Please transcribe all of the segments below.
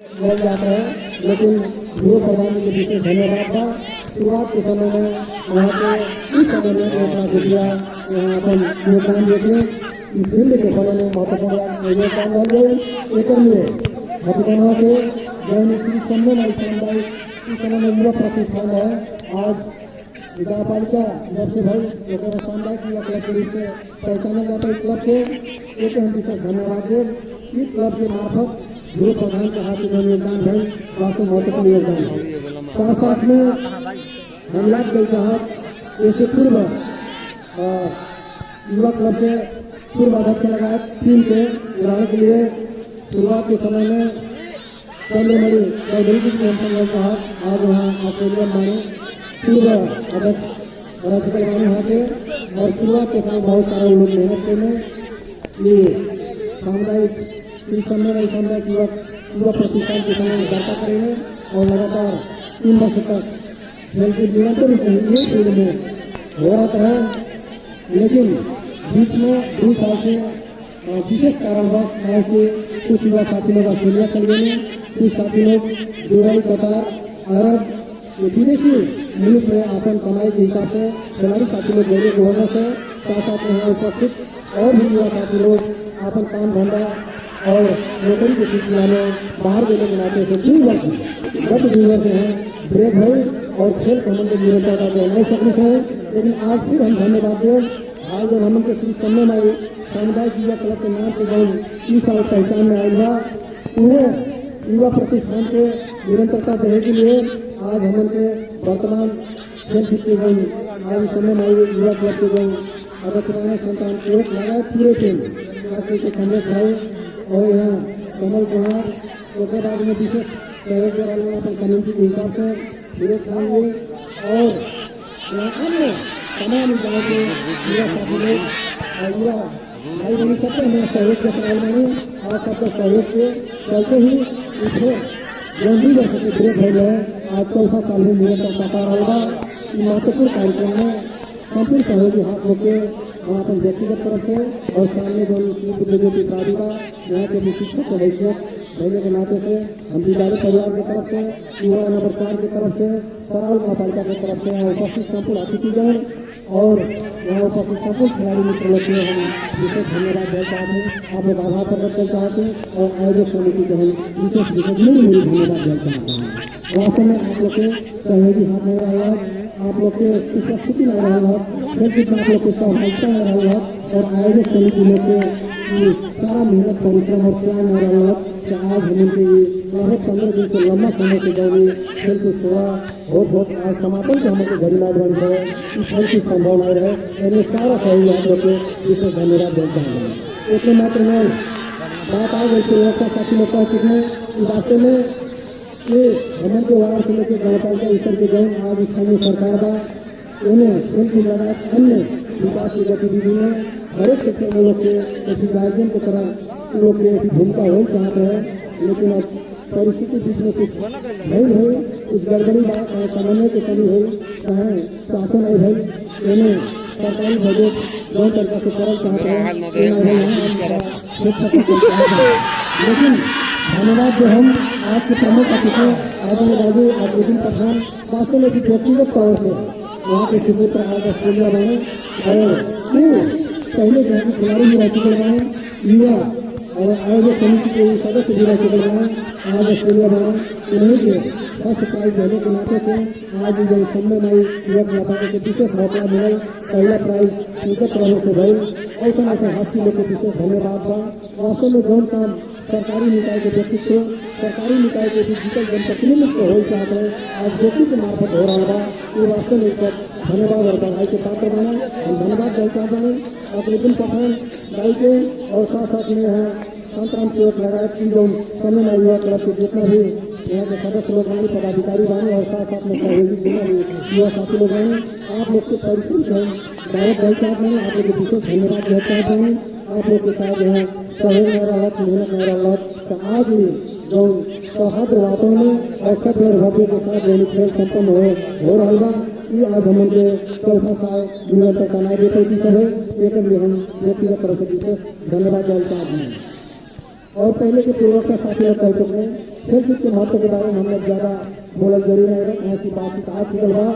मिल जाता है, लेकिन गृह प्रधान के विशेष धन्यवाद था। शुरुआत के समय में वहाँ के इस समय में दिया यहाँ अपन योगदान देते इस फील्ड के समय में महत्वपूर्ण योगदान रहे एक हथियारों के जैन श्री सम्मेलन सामुदायिक इस समय में युवा प्रतिष्ठान है। आज नगर पालिका जब से भाई एक सामुदायिक युवा क्लब के रूप से पहचाना जाता है। इस क्लब से एक हम विशेष धन्यवाद है। इस क्लब के मार्फत गृह प्रधान का हाथ में योगदान है, वास्तव महत्वपूर्ण योगदान है। साथ साथ में हमलाद भाई साहब इससे पूर्व युवा क्लब से पूर्व अध्यक्ष लगाए टीम के ग्रहण के लिए शुरुआत के समय में चंद्रमणि चौधरी जी साहब आज वहाँ ऑस्ट्रेलिया माने पूर्व अध्यक्ष राज्यपाल माने वहाँ के और शुरुआत के समय बहुत सारे लोग मेहनत करने ये सामुदायिक श्री सम्मेलन सामुदायिक युवा प्रतिष्ठान के समय वार्ता करेंगे और लगातार 3 वर्ष तक खेल के निरंतर ये फील्ड में हो रहा है। लेकिन बीच में 2 साल से विशेष कारणवश आज के कुछ युवा साथी लोग ऑस्ट्रेलिया चल गए, कुछ साथी लोग दुबई, कतार, अरब विदेशी मुल्क में अपन कमाई के हिसाब से खिलाड़ी साथी लोग गए की वजह से साथ साथ में यहाँ उपस्थित और भी युवा साथी लोग अपन काम धंधा और नौकरी के सिलसिला में बाहर देने के नाते से 2 वर्ष गत 2 वर्ष है ब्रेक है और खेल कमन के निरंतरता को नहीं सकनी है। लेकिन आज फिर हम धन्यवाद दें आज जब हम श्री सम्मेलन सामुदायिक युवा क्लब के नाम से जब इस साल पहचान में आएगा पूरे युवा प्रतिष्ठान के निरंतरता देने के लिए आज हम के वर्तमान खेल की गई आज समय में युवा क्लब के गई अध्यक्ष रहे संतान एक लगाए पूरे टीम खास के खंडेश भाई और यहाँ कमल कुमार उसके बाद में विशेष सहयोग दे रहे हैं अपने कम्युनिटी के हिसाब से विरोध खाएंगे और यहाँ अन्य तमाम गाँव के युवा साथी लोग और युवा भाई बहन सबसे हमें सहयोग के सवाल में और सबके सहयोग के चलते ही इसे गंभीर वर्ष के ब्रेक हो गए। आज 4 साल में निरंतर साकार होगा। महत्वपूर्ण कार्यक्रम में संपूर्ण सहयोगी हाथ होकर वहाँ पर व्यक्तिगत तरफ से और सामने जो प्रतियोगी प्राधिकार यहाँ के शिक्षक हैसियत रहने के नाते से हम विद्यालय परिवार की तरफ से युवा नंबर 4 की तरफ से सराल महापालिका की तरफ से यहाँ उपस्थित संपूर्ण अतिथिगण और यहाँ उपस्थित संपूर्ण खिलाड़ी मित्र लोग हम विशेष धन्यवाद देना चाहते हैं। आप लोग आभार प्रकट करना चाहते हैं और आयोजक समिति को हम विशेष मेरी धन्यवाद देना चाहते हैं। वास्तव में आप लोग के सहयोगी हाथ में रहा आप लोग के उपस्थिति में रहा है फिर आप लोग के सहभागिता में रहा है और आयोजक समिति में सारा मेहनत परिश्रम और प्यार में रहा है कि आज हम लगभग 15 दिन से लंबा समय के दौरान खेल की सेवा बहुत आज समापन के हमारे घड़ी बन है इस खेल की संभावना रहे मैंने सारा सहयोग आप लोग के विशेष धन्यवाद देना चाहूँगा। इतने मात्र में बात आ गई व्यवस्था साथी लोग कह चुके हैं वास्तव में ये भ्रमण के वार्ड से लेकर गाँव पालिका स्तर के गए आज स्थानीय सरकार का उन्हें खेल की लगातार अन्य विकास की गतिविधि में हर एक क्षेत्र में लोग के गार्जियन की तरह लोग की भूमिका हो चाहते हैं। लेकिन अब परिस्थिति बीच में कुछ नहीं हुई, कुछ गड़बड़ी बात समन्वय की कमी हुई, चाहे शासन है भाई इन्हें सरकारी बजट जो तरीका से करल चाहते हैं लेकिन धन्यवाद जो हम आज के प्रमुख अतिथि आदरणीय राजू अब्दुल पठान वास्तव में व्यक्तिगत तौर से वहाँ के सुपुत्र आज ऑस्ट्रेलिया बने और पहले जो है खिलाड़ी भी रह चुके हैं युवा और आयोजक समिति के सदस्य भी रह चुके हैं आज ऑस्ट्रेलिया बने उन्हीं के फर्स्ट प्राइज देने के नाते से आज जो सम्मेलन युवा क्लब के विशेष मौका मिले पहला प्राइज उनके तरह से भाई ऐसा हाथी लोग को विशेष धन्यवाद बा। वास्तव में जौन काम सरकारी निकाय के व्यक्तित्व सरकारी निकाय के डिजिटल जनप्रतिनिधित्व हो चाहते हैं आज व्यक्ति के मार्फत हो रहा है ये वास्तव में धन्यवाद और बधाई के पात्र बने हम धन्यवाद देना चाहते हैं और नितिन पठान भाई के और साथ साथ में यहाँ संतराम चौक लगाए की जो समय युवा क्लब के जितना भी यहाँ के सदस्य लोग बने पदाधिकारी बने और साथ साथ में सहयोगी जितना भी युवा साथी लोग बने आप लोग के परिश्रम से भारत भाई साहब ने आप लोग को विशेष धन्यवाद देना चाहते हैं। आप लोग के साथ जो है सहयोग में रहा मेहनत में रहा तो आज ही जो सौहार्द वातावरण में और सब भव्य के साथ जो खेल संपन्न हो रहा है ये आज हम उनके 4 साल निरंतर का नाम देते सब है एक हम व्यक्तिगत तरफ से विशेष धन्यवाद देना चाहते हैं। और पहले के पूर्वक का साथी लोग कह चुके हैं खेलकूद के महत्व के बारे में हम लोग ज्यादा बोलना जरूरी नहीं है, ऐसी बात आज निकल रहा।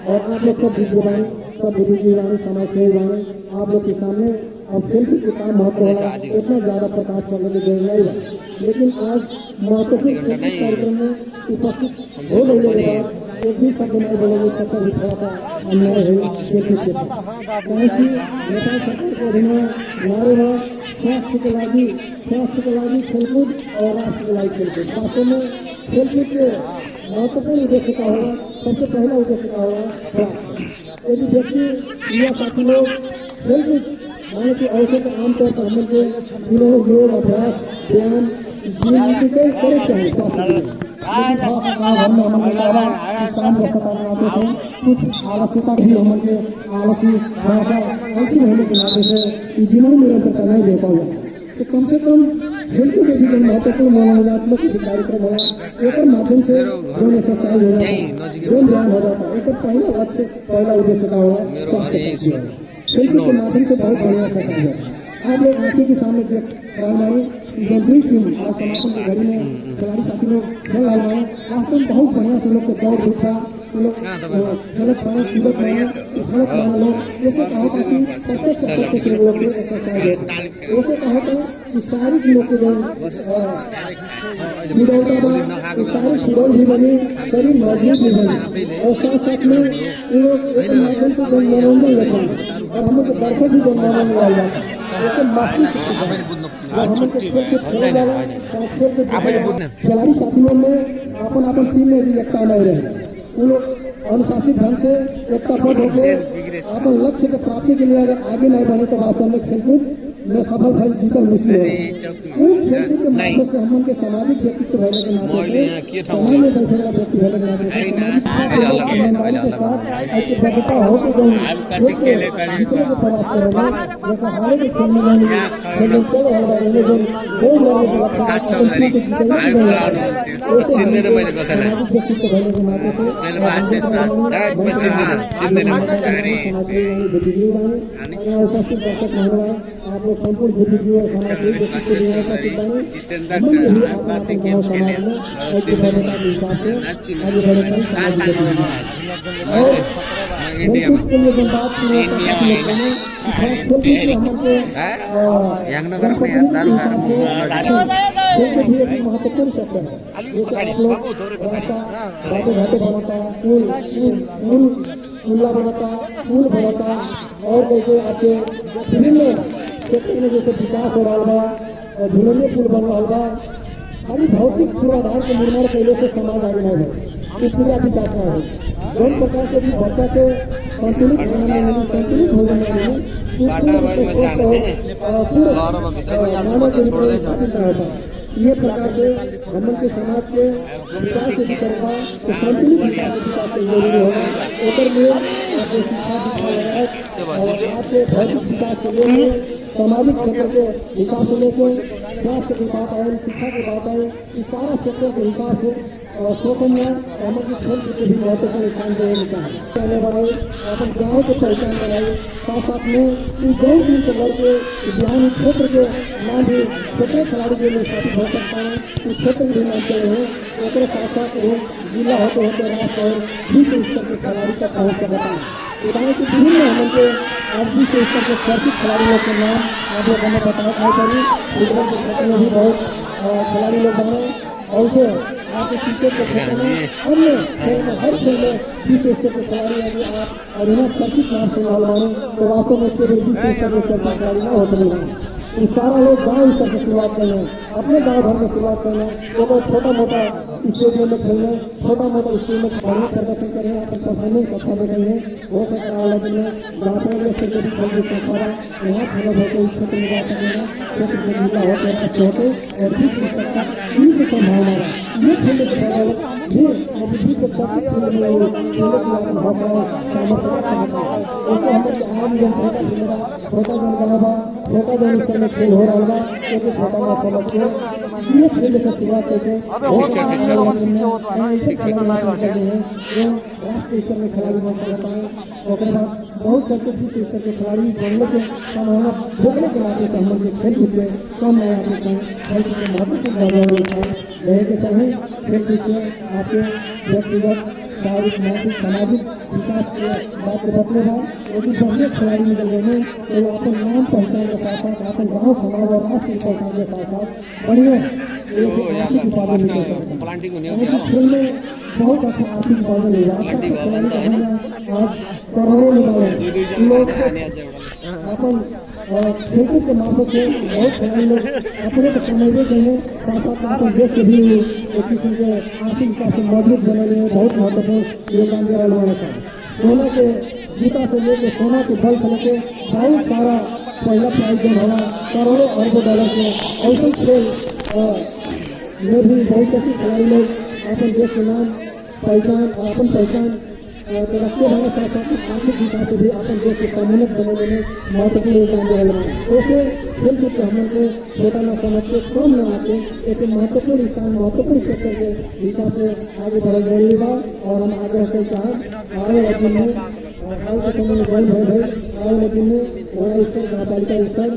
और आप लोग सब बुद्धिमान, सब बुद्धिजीवी समाज सेवी बने, आप लोग के सामने अब खेलकूद के काम महत्व होगा इतना ज्यादा प्रकाश करने की जरूरत नहीं है। लेकिन आज महत्वपूर्ण कार्यक्रम में उपस्थित हो गए बाद एक भी शब्द नहीं बोलेंगे तब तक थोड़ा सा अन्याय है खेलकूद के साथ। क्योंकि नेपाल सरकार के अधीन नारे है स्वास्थ्य के लागि खेलकूद और राष्ट्र के लागि खेलकूद। वास्तव में खेलकूद के महत्वपूर्ण उद्देश्य का होगा, सबसे पहला उद्देश्य का होगा स्वास्थ्य। यदि व्यक्ति युवा साथी लोग खेलकूद माने कि अवसर का आमतौर पर हम लोग योग अभ्यास व्यायाम जीवन कई करे चाहिए स्वास्थ्य के लिए। लेकिन घर में हम काम आते थे, कुछ आलस्यता भी हम आलसी ऐसी रहने के नाते से जीवन में निरंतरता नहीं दे पाऊंगा। तो कम से कम खेलकूद के जीवन महत्वपूर्ण मनोरंजनात्मक कार्यक्रम है, एक माध्यम से जो एक्सरसाइज हो जाता है, जो ज्ञान हो जाता है, एक पहला लक्ष्य पहला उद्देश्य का होगा खेलकूद के माध्यम से बहुत बढ़िया एक्सरसाइज है। आप लोग आंखों के सामने राजमानी गंभीर फिल्म आज समापन की घड़ी में खिलाड़ी साथी लोग खेल रहे हैं। वास्तव में बहुत बढ़िया से लोग को दौड़ धूपा गलत पाए कूदत पाए गलत पाए लोग जैसे कहा था कि प्रत्येक लोग की एक्सरसाइज है। वैसे कहा था कि शारीरिक लोग को जो निडरता शारीरिक सुडौल भी बनी, शरीर मजबूत भी बनी और साथ साथ में लोग एक माध्यम से मनोरंजन लेते हैं और हम लोग दर्शक भी मनोरंजन वाला जाता है। खिलाड़ी साथियों में अपन टीम में भी एकता नहीं रहे, उन लोग अनुशासित ढंग से एकताबद्ध होकर अपन लक्ष्य के प्राप्ति के लिए अगर आगे नहीं बढ़े तो वास्तव में खेलकूद में सफल भाई जीतना मुश्किल है। उन खेलकूद के माध्यम से हम उनके सामाजिक व्यक्तित्व रहने के नाते समाज में बैठेगा व्यक्ति रहने के नाते हो तो आप लोग संपूर्ण बुद्धिजीवी और महत्वपूर्ण शब्द है बनाता पुल बनाता और कैसे आपके विभिन्न क्षेत्र में जैसे विकास हो रहा और झूलनीय पुल बन रहा बा। खाली भौतिक पूर्वाधार के निर्माण पहले से समाज आगे नहीं है, पूरा विकास ना हो। जौन प्रकार से भी बच्चा के संतुलित भोजन ये प्रकार से हम के समाज के विकास के विकल्पा तो संतुलित विकास के जरूरी होगा। एक में शिक्षा और आपके भौतिक विकास के लिए सामाजिक क्षेत्र के विकास को लेकर स्वास्थ्य की बात आए, शिक्षा की बात आए, इस सारा क्षेत्र के हिसाब से सोचन में हमें की खेल के भी महत्वपूर्ण स्थान देने बढ़ाई अपन गाँव को पहचान बनाई। साथ साथ में गाँव टीम के लड़के बिहार क्षेत्र के नाम भी क्षेत्रीय खिलाड़ी के लिए स्थापित हो सकता है। इस क्षेत्र भी मानते हैं एक साथ साथ जिला होते होते राष्ट्र और विश्व स्तर के खिलाड़ी तक पहुँच सकता है। बताएं कि विभिन्न हमके आज विश्व स्तर के चर्चित खिलाड़ियों के नाम आप लोग हमें बताया था कभी फुटबॉल के क्षेत्र में भी बहुत खिलाड़ी लोग बने और उसे आपके क्रिकेट के क्षेत्र में अन्य खेल में हर खेल में विश्व स्तर के खिलाड़ी यदि आप और इन्हें चर्चित नाम से माने तो वास्तव में इसके लिए विश्व स्तर के चर्चित खिलाड़ी न होते नहीं। ये सारा लोग गाँव स्तर से शुरुआत करना अपने गाँव भर में शुरुआत करना तो छोटा मोटा स्टेडियम में खेलना छोटा मोटा स्कूल में बढ़िया प्रदर्शन करें अपन परफॉर्मेंस अच्छा दे रहे हैं हो सकता है अलग में जहाँ पर खेल के सारा यहाँ खड़ा होकर इस क्षेत्र में जा सकेगा क्षेत्र से जिला होकर अच्छे होते और भी संभावना ये खेलने के बाद ये बुद्धि के प्रति खेलने छोटा जन स्तर में खेल हो रहा है एक छोटा ना समझ के ये खेल से शुरुआत करके राष्ट्रीय स्तर में खिलाड़ी बन सकता है और बहुत करके विश्व स्तर के खिलाड़ी बनने के संभावना भोगने के नाते से हम लोग खेल कूद में कम नहीं आते हैं। महत्वपूर्ण रहे के चाहे खेल कूद से आपके व्यक्तिगत शारीरिक मानसिक सामाजिक विकास के बात के बदले है लेकिन बढ़िया खिलाड़ी निकल गए हैं तो अपन नाम पहचान के साथ साथ अपन गाँव समाज और राष्ट्र की पहचान के साथ साथ बढ़िया खेल में बहुत अच्छा आर्थिक उपार्जन हुआ आज करोड़ों निकाले अपन खेलकूद के माध्यम से बहुत खिलाड़ी लोग अपने को कमाइए गए साथ साथ अपन देश के भी एक किस्म के आर्थिक विकास से मजबूत बनाने में बहुत महत्वपूर्ण योगदान दे रहा है। सोना के जूता से लेकर सोना के बल से लेकर बहुत सारा पहला प्राइज जो हुआ करोड़ों अरबों डॉलर के ऐसे खेल में भी बहुत ऐसे खिलाड़ी लोग अपन देश के नाम पहचान और अपन पहचान रखते रहने साथ साथ आर्थिक विकास से भी अपन देश के समुन्नत बनाने में महत्वपूर्ण योगदान दे रहे हैं। ऐसे खेल कूद के हमन को छोटा न समझ के कम न आके एक महत्वपूर्ण स्थान महत्वपूर्ण सेक्टर के हिसाब से आगे बढ़ल जरूरी बा और हम आगे रखे चाहे आगे दिन में हाल के समय में बंद हो गए आगे दिन में बड़ा स्तर नगरपालिका स्तर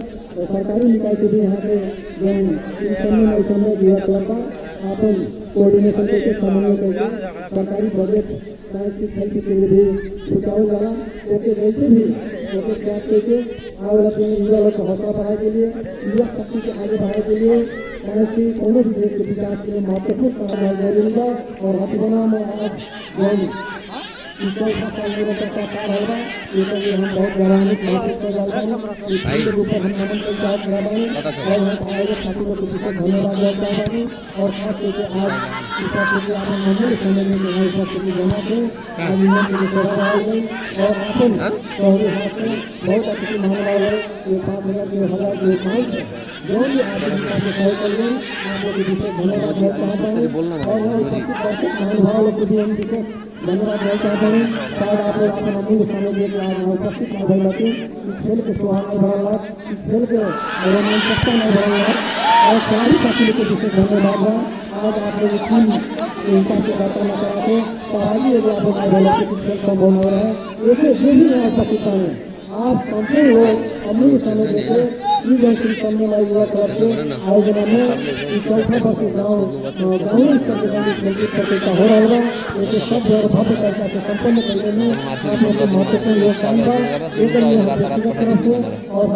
सरकारी निकाय से भी यहाँ पे समय दिया का अपन कोऑर्डिनेशन करके समन्वय करके सरकारी बजट खेल की भी सुचारू जाला ओके वैसे भी ओके कैच करके आगे अपने युवा लोग को हौसला बढ़ाने के लिए युवा शक्ति के आगे बढ़ाने के लिए ऐसी कोनो भी देश के विकास के लिए महत्वपूर्ण कार्य जरूरी है और हथियाना में आज इसका होगा ये तो हम बहुत गौरवान्वित महसूस कर रहे हैं इसके ऊपर हम नमन के साथ धन्यवाद देता हूँ और खास करके आज इस आपने मजबूत समय में जमा थे और अपन शहरी हाथ से बहुत अच्छी महानुभाव है ये 5,000 के 1,000 के पाँच जो भी आप सहयोग कर रहे हैं आप लोग के विशेष धन्यवाद देना चाहता हूँ और महानुभाव लोग को भी हम विशेष धन्यवाद देना चाहता हूँ। शायद आप लोग अपने अमूल्य समय देकर आज यहाँ उपस्थित न भर लेते खेल के सुहाग नहीं भरल खेल के रोमांचकता नहीं भरल और सारी साथी के विशेष धन्यवाद है। आज आप लोग टीम हिसाब से बात करना चाहते हैं पढ़ाई आप लोग खेल संभव हो रहा है ऐसे जो भी यहाँ उपस्थित है आज संपूर्ण लोग अमूल्य समय देकर श्री सम्मेलन युवा क्लब से आयोजन में चौथा वर्ष गाँव स्तर के खेलकूद प्रतियोगिता हो रहा है ऐसे सब भव्य चर्चा से संपन्न करने में आप लोग को महत्वपूर्ण योगदान है एक तरफ से और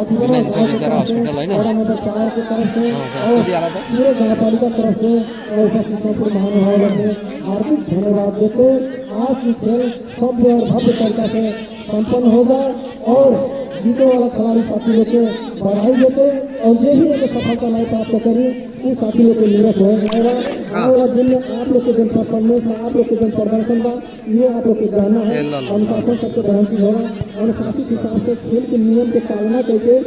नंबर 4 की तरफ से और पूरे नगरपालिका तरफ से और उपस्थित संपूर्ण महानुभाव ने हार्दिक धन्यवाद देते आज की खेल सब भव्य चर्चा से संपन्न होगा और जीतने वाला खिलाड़ी साथी लोग को बढ़ाई देते और जो भी एक सफलता नहीं प्राप्त करी उस साथी लोग को निरस हो जाएगा और दिन में आप लोग के जन परफॉर्मेंस में आप लोग के जन प्रदर्शन का ये आप लोग के जानना है अनुशासन सबसे ग्रहण होगा अनुशासित हिसाब से खेल के नियम के पालना करके